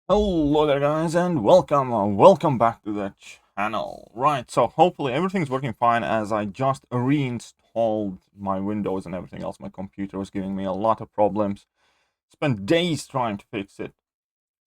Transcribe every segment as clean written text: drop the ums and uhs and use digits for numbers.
Hello there guys and welcome back to the channel. Right, so hopefully everything's working fine as I just reinstalled my Windows and everything else. My computer was giving me a lot of problems. Spent days trying to fix it.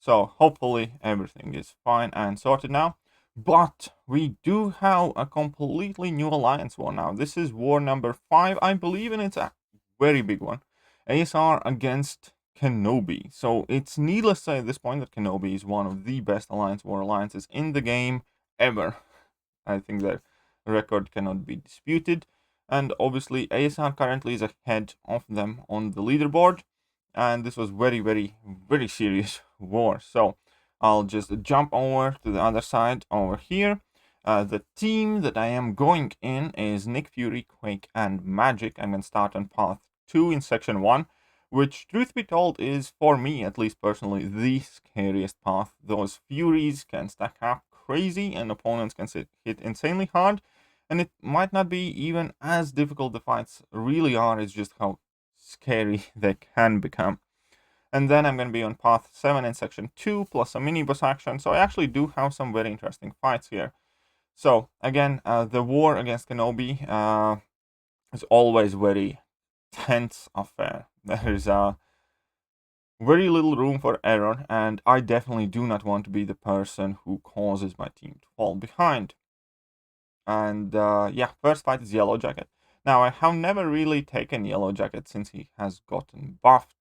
So hopefully everything is fine and sorted now. But we do have a completely new alliance war now. This is war number 5, I believe, and it's a very big one. ASR against KENOB. So it's needless to say at this point that KENOB is one of the best alliance war alliances in the game ever. I think that record cannot be disputed. And obviously ASR currently is ahead of them on the leaderboard. And this was very serious war. So I'll just jump over to the other side over here. The team that I am going in is Nick Fury, Quake, and Magic. I'm going to start on path 2 in section 1, which, truth be told, is, for me, at least personally, the scariest path. Those Furies can stack up crazy, and opponents can hit insanely hard, and it might not be even as difficult the fights really are, it's just how scary they can become. And then I'm going to be on path 7 in section 2, plus a mini boss action, so I actually do have some very interesting fights here. So, again, the war against KENOB is always very tense affair. There is very little room for error, and I definitely do not want to be the person who causes my team to fall behind. And yeah, first fight is Yellow Jacket. Now, I have never really taken Yellow Jacket since he has gotten buffed.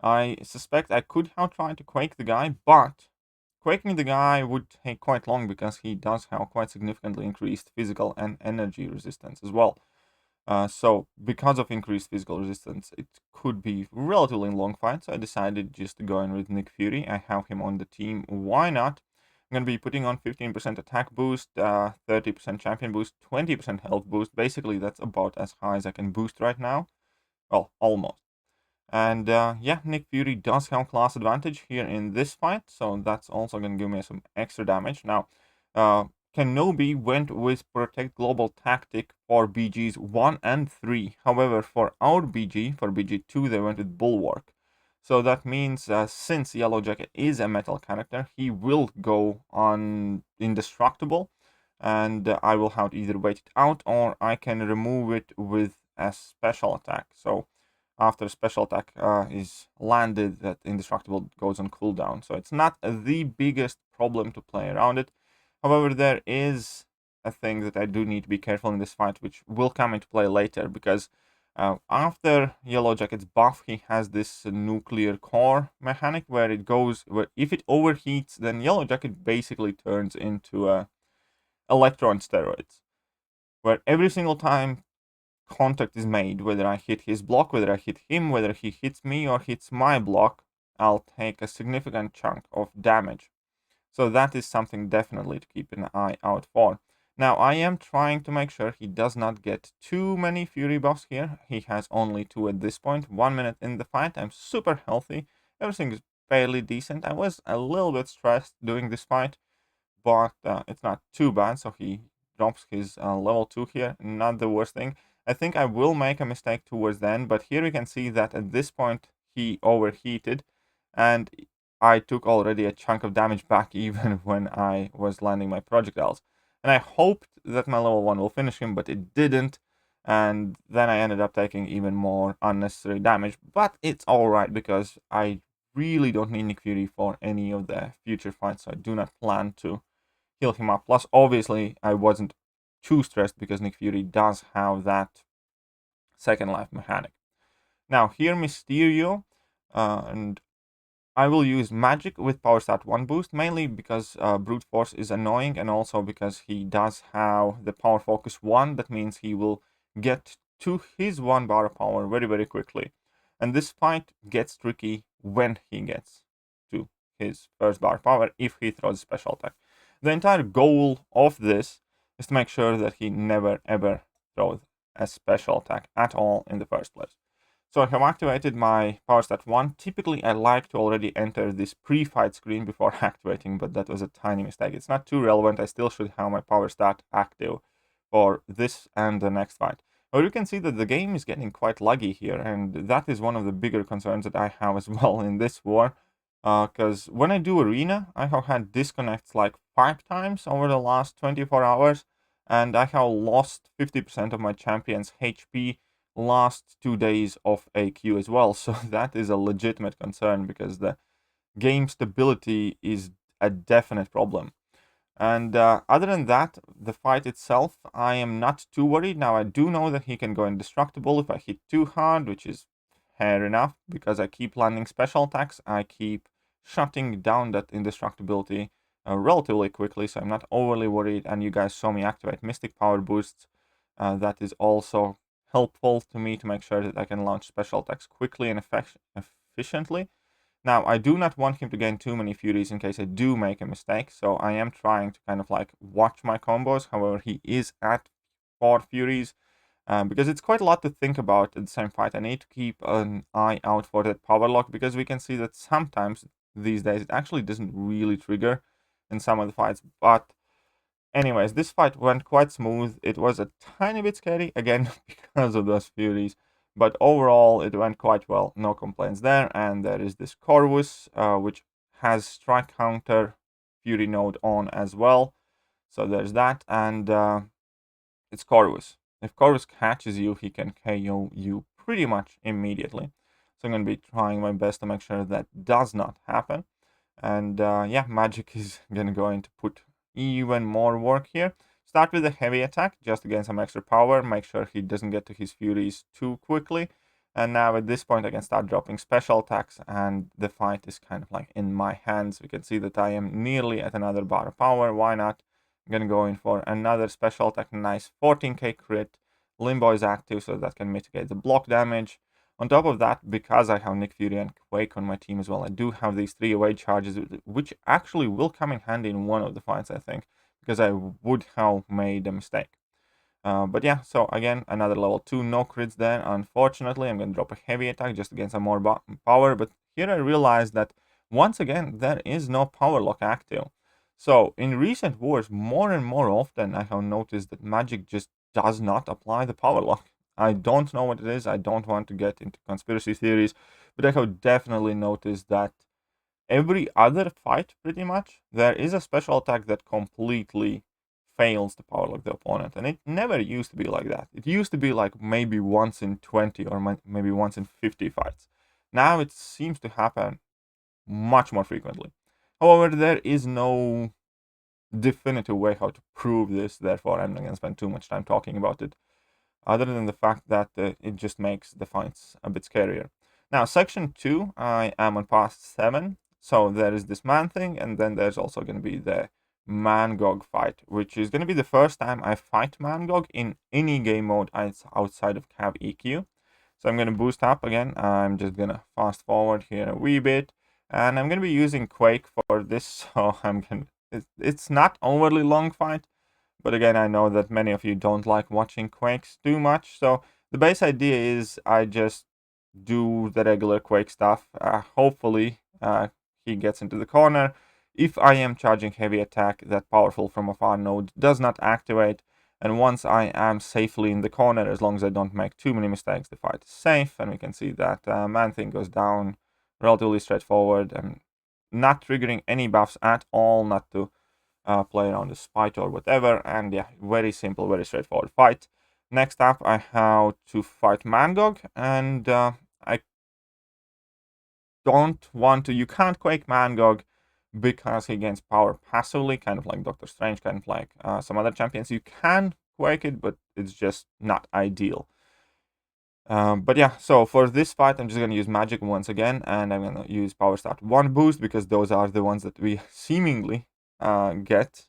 I suspect I could have tried to Quake the guy, but Quaking the guy would take quite long because he does have quite significantly increased physical and energy resistance as well. So because of increased physical resistance, it could be relatively long fight. So I decided just to go in with Nick Fury. I have him on the team. Why not? I'm going to be putting on 15% attack boost, 30% champion boost, 20% health boost. Basically, that's about as high as I can boost right now. Well, almost. And yeah, Nick Fury does have class advantage here in this fight, so that's also going to give me some extra damage. Now, KENOB went with Protect Global Tactic for BGs 1 and 3. However, for our BG, for BG 2, they went with Bulwark. So that means since Yellow Jacket is a metal character, he will go on indestructible, and I will have to either wait it out or I can remove it with a special attack. So after special attack is landed, that indestructible goes on cooldown. So it's not the biggest problem to play around it. However, there is a thing that I do need to be careful in this fight, which will come into play later, because after Yellow Jacket's buff, he has this nuclear core mechanic where it goes, where if it overheats, then Yellow Jacket basically turns into a electron steroids, where every single time contact is made, whether I hit his block, whether I hit him, whether he hits me or hits my block, I'll take a significant chunk of damage. So that is something definitely to keep an eye out for. Now, I am trying to make sure he does not get too many Fury buffs here. He has only 2 at this point. 1 minute in the fight, I'm super healthy. Everything is fairly decent. I was a little bit stressed doing this fight, but it's not too bad. So he drops his level 2 here. Not the worst thing. I think I will make a mistake towards the end, but here we can see that at this point he overheated, and I took already a chunk of damage back even when I was landing my projectiles. And I hoped that my level 1 will finish him, but it didn't. And then I ended up taking even more unnecessary damage. But it's alright because I really don't need Nick Fury for any of the future fights, so I do not plan to heal him up. Plus, obviously, I wasn't too stressed because Nick Fury does have that second life mechanic. Now, here Mysterio, and I will use Magic with Power Stat 1 boost, mainly because Brute Force is annoying, and also because he does have the Power Focus 1. That means he will get to his 1 bar of power very quickly. And this fight gets tricky when he gets to his first bar of power, if he throws a special attack. The entire goal of this is to make sure that he never ever throws a special attack at all in the first place. So I have activated my power stat 1. Typically, I like to already enter this pre-fight screen before activating, but that was a tiny mistake. It's not too relevant. I still should have my power stat active for this and the next fight. But you can see that the game is getting quite laggy here, and that is one of the bigger concerns that I have as well in this war. Because when I do arena, I have had disconnects like 5 times over the last 24 hours, and I have lost 50% of my champion's HP last 2 days of AQ as well. So that is a legitimate concern because the game stability is a definite problem. And other than that, the fight itself, I am not too worried. Now, I do know that he can go indestructible if I hit too hard, which is fair enough, because I keep landing special attacks. I keep shutting down that indestructibility relatively quickly, so I'm not overly worried. And you guys saw me activate Mystic Power Boosts. That is also helpful to me to make sure that I can launch special attacks quickly and efficiently. Now, I do not want him to gain too many Furies in case I do make a mistake, so I am trying to kind of like watch my combos. However, he is at 4 Furies, because it's quite a lot to think about in the same fight. I need to keep an eye out for that power lock, because we can see that sometimes these days it actually doesn't really trigger in some of the fights. But anyways, this fight went quite smooth. It was a tiny bit scary, again, because of those Furies. But overall, it went quite well. No complaints there. And there is this Corvus, which has strike counter Fury node on as well. So there's that. And it's Corvus. If Corvus catches you, he can KO you pretty much immediately. So I'm going to be trying my best to make sure that does not happen. And yeah, Magic is going to go in to put even more work here. Start with a heavy attack just to gain some extra power. Make sure he doesn't get to his Furies too quickly. And now at this point I can start dropping special attacks, and the fight is kind of like in my hands. We can see that I am nearly at another bar of power. Why not? I'm gonna go in for another special attack. Nice 14k crit. Limbo is active, so that can mitigate the block damage. On top of that, because I have Nick Fury and Quake on my team as well, I do have these 3 away charges, which actually will come in handy in one of the fights, I think, because I would have made a mistake. But yeah, so again, another level 2, no crits there. Unfortunately, I'm going to drop a heavy attack just to gain some more power. But here I realized that, once again, there is no power lock active. So in recent wars, more and more often, I have noticed that Magic just does not apply the power lock. I don't know what it is. I don't want to get into conspiracy theories, but I have definitely noticed that every other fight, pretty much, there is a special attack that completely fails to power lock the opponent. And it never used to be like that. It used to be like maybe once in 20 or maybe once in 50 fights. Now it seems to happen much more frequently. However, there is no definitive way how to prove this, therefore I'm not going to spend too much time talking about it, other than the fact that it just makes the fights a bit scarier. Now, section 2, I am on pass 7, so there is this man thing, and then there's also going to be the Mangog fight, which is going to be the first time I fight Mangog in any game mode outside of Cav EQ. So I'm going to boost up again. I'm just going to fast forward here a wee bit, and I'm going to be using Quake for this, so it's not overly long fight, but again, I know that many of you don't like watching Quakes too much, so the base idea is I just do the regular Quake stuff. Hopefully, he gets into the corner. If I am charging heavy attack, that powerful from afar node does not activate, and once I am safely in the corner, as long as I don't make too many mistakes, the fight is safe, and we can see that man thing goes down relatively straightforward, and not triggering any buffs at all, not to play around the spite or whatever, and yeah, very simple, very straightforward fight. Next up, I have to fight Mangog, and I don't want to. You can't Quake Mangog because he gains power passively, kind of like Doctor Strange, kind of like some other champions. You can Quake it, but it's just not ideal. But yeah, so for this fight, I'm just going to use Magic once again, and I'm going to use Power Start 1 boost, because those are the ones that we seemingly get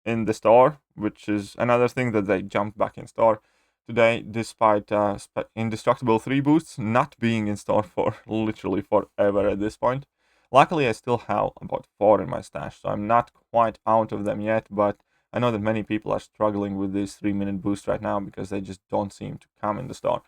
in the store, which is another thing that they jumped back in store today, despite Indestructible 3 boosts not being in store for literally forever at this point. Luckily, I still have about 4 in my stash, so I'm not quite out of them yet, but I know that many people are struggling with this 3-minute boost right now because they just don't seem to come in the store.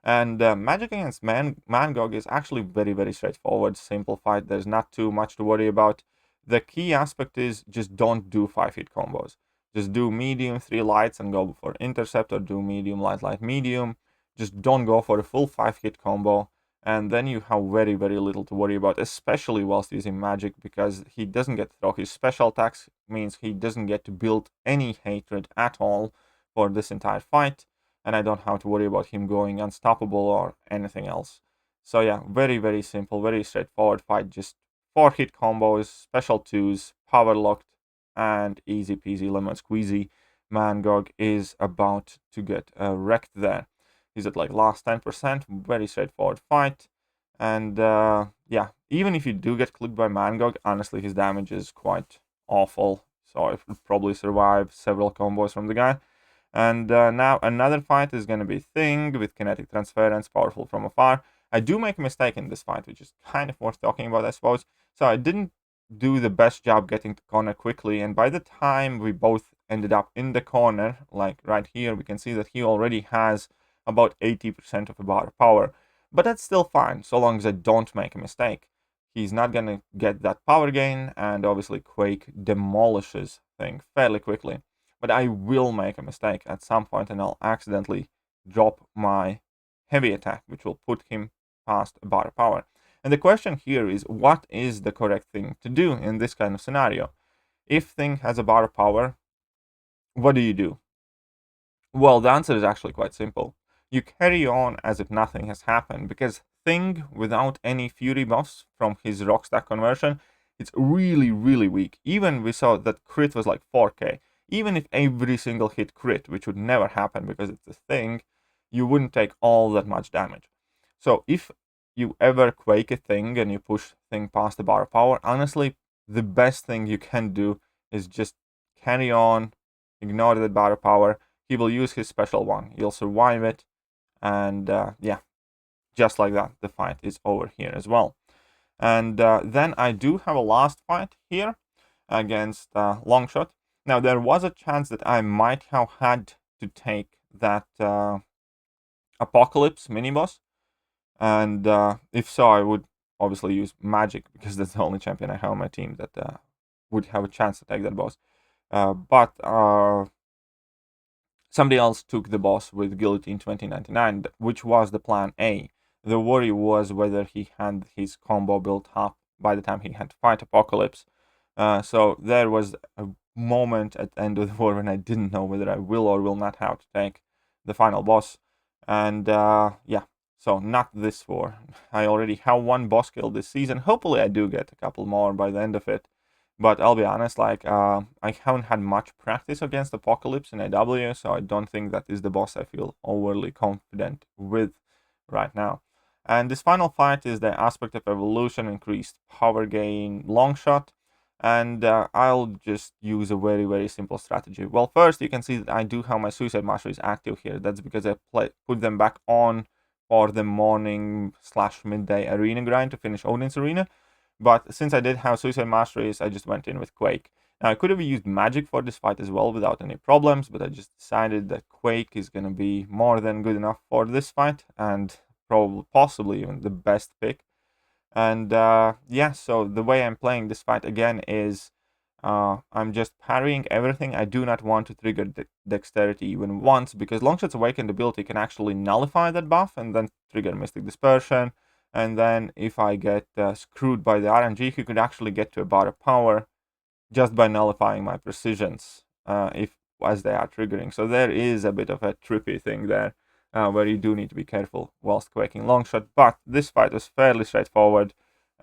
And Magic against Mangog is actually very, very straightforward, simple fight. There's not too much to worry about. The key aspect is just don't do 5-hit combos. Just do medium, 3 lights, and go for intercept, or do medium, light, light, medium. Just don't go for a full 5-hit combo. and then you have very, very little to worry about, especially whilst using magic, because he doesn't get to throw his special attacks, means he doesn't get to build any hatred at all for this entire fight, and I don't have to worry about him going unstoppable or anything else. So yeah, very, very simple, very straightforward fight, just 4-hit combos, special 2s, power locked, and easy peasy lemon squeezy. MCOC is about to get wrecked there. He's at like last 10%, very straightforward fight. And yeah, even if you do get clipped by MCOC, honestly, his damage is quite awful. So I would probably survive several combos from the guy. And now another fight is going to be Thing with kinetic transference, powerful from afar. I do make a mistake in this fight, which is kind of worth talking about, I suppose. So I didn't do the best job getting to corner quickly, and by the time we both ended up in the corner, like right here, we can see that he already has about 80% of a bar of power. But that's still fine, so long as I don't make a mistake. He's not gonna get that power gain, and obviously Quake demolishes Thing fairly quickly. But I will make a mistake at some point, and I'll accidentally drop my heavy attack, which will put him past a bar of power. And the question here is, what is the correct thing to do in this kind of scenario? If Thing has a bar of power, what do? Well, the answer is actually quite simple. You carry on as if nothing has happened, because Thing, without any Fury buffs from his rock stack conversion, it's really, really weak. Even we saw that crit was like 4k. Even if every single hit crit, which would never happen because it's a Thing, you wouldn't take all that much damage. So if you ever Quake a Thing and you push Thing past the bar of power, honestly, the best thing you can do is just carry on, ignore that bar of power. He will use his special one. He'll survive it, and yeah, just like that, the fight is over here as well. And then I do have a last fight here against Longshot. Now, there was a chance that I might have had to take that Apocalypse mini-boss, and if so, I would obviously use Magic, because that's the only champion I have on my team that would have a chance to take that boss. But somebody else took the boss with Guillotine 2099, which was the plan A. The worry was whether he had his combo built up by the time he had to fight Apocalypse. So there was a moment at the end of the war when I didn't know whether I will or will not have to take the final boss. And yeah, so not this war. I already have one boss kill this season. Hopefully I do get a couple more by the end of it. But I'll be honest, like, I haven't had much practice against Apocalypse in AW, so I don't think that is the boss I feel overly confident with right now. And this final fight is the Aspect of Evolution, increased power gain, long shot. And I'll just use a very, very simple strategy. Well, first, you can see that I do have my Suicide Masteries active here. That's because I put them back on for the morning/midday arena grind to finish Odin's Arena. But since I did have Suicide Masteries, I just went in with Quake. Now, I could have used Magic for this fight as well without any problems, but I just decided that Quake is going to be more than good enough for this fight, and probably, possibly even the best pick. And yeah, so the way I'm playing this fight again is I'm just parrying everything. I do not want to trigger Dexterity even once, because Longshot's Awakened ability can actually nullify that buff and then trigger Mystic Dispersion. And then if I get screwed by the RNG, he could actually get to a bar of power just by nullifying my precisions as they are triggering. So there is a bit of a trippy thing there where you do need to be careful whilst Quaking Longshot. But this fight was fairly straightforward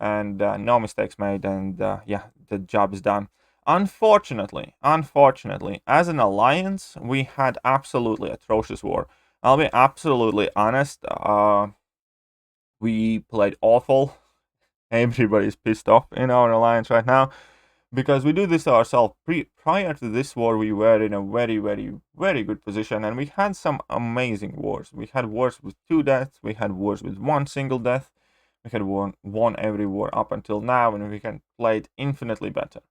and no mistakes made, and yeah, the job is done. Unfortunately, as an alliance, we had absolutely atrocious war. I'll be absolutely honest. We played awful. Everybody's pissed off in our alliance right now, because we do this to ourselves. Prior to this war, we were in a very, very, very good position, and we had some amazing wars. We had wars with 2 deaths, we had wars with 1 single death, we had won every war up until now, and we can play it infinitely better.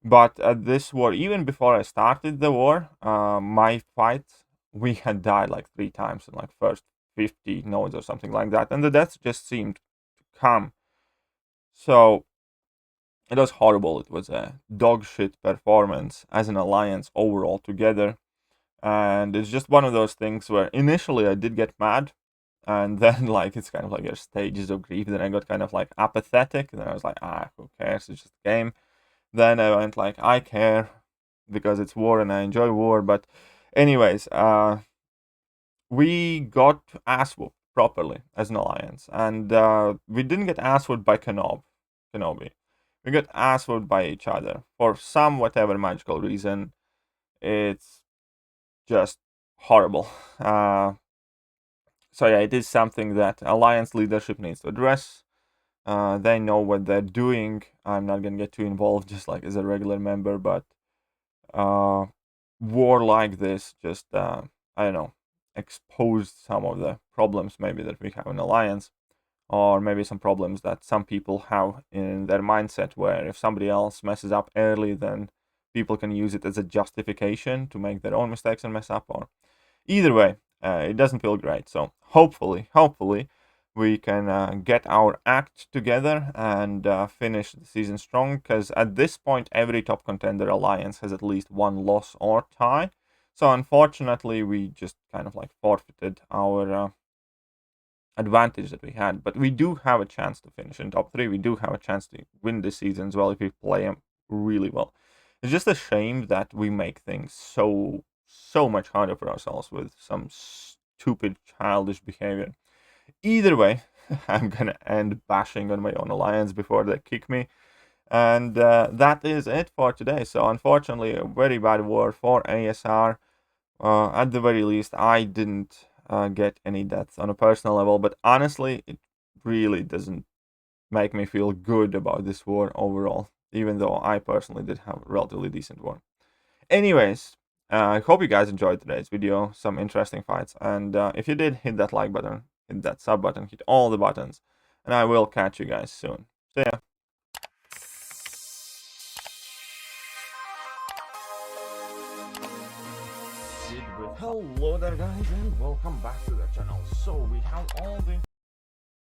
But at this war, even before I started the war, my fight, we had died like 3 times in like first 50 nodes or something like that, and the deaths just seemed to come. So it was horrible. It was a dog shit performance as an alliance overall together, and it's just one of those things where initially I did get mad, And then like it's kind of like your stages of grief. Then I got kind of like apathetic, and then I was like, who cares? It's just a game. Then I went like, I care because it's war and I enjoy war. But anyways, we got ass whooped properly as an alliance, and we didn't get ass whooped by Kenobi. We got ass whooped by each other for some whatever magical reason. It's just horrible. So yeah, it is something that alliance leadership needs to address. They know what they're doing. I'm not gonna get too involved, just like as a regular member, but war like this just I don't know, exposed some of the problems maybe that we have in alliance, or maybe some problems that some people have in their mindset, where if somebody else messes up early, then people can use it as a justification to make their own mistakes and mess up. Or either way, it doesn't feel great. So hopefully we can get our act together and finish the season strong, because at this point every top contender alliance has at least one loss or tie. So unfortunately we just kind of like forfeited our advantage that we had. But we do have a chance to finish in top 3. We do have a chance to win this season as well if we play them really well. It's just a shame that we make things so much harder for ourselves with some stupid childish behavior. Either way, I'm gonna end bashing on my own alliance before they kick me. And that is it for today. So unfortunately, a very bad war for ASR. At the very least, I didn't get any deaths on a personal level, but honestly, it really doesn't make me feel good about this war overall, even though I personally did have a relatively decent war. Anyways, I hope you guys enjoyed today's video, some interesting fights, and if you did, hit that like button, hit that sub button, hit all the buttons, and I will catch you guys soon. See ya! Hello there guys, and welcome back to the channel. So we have all the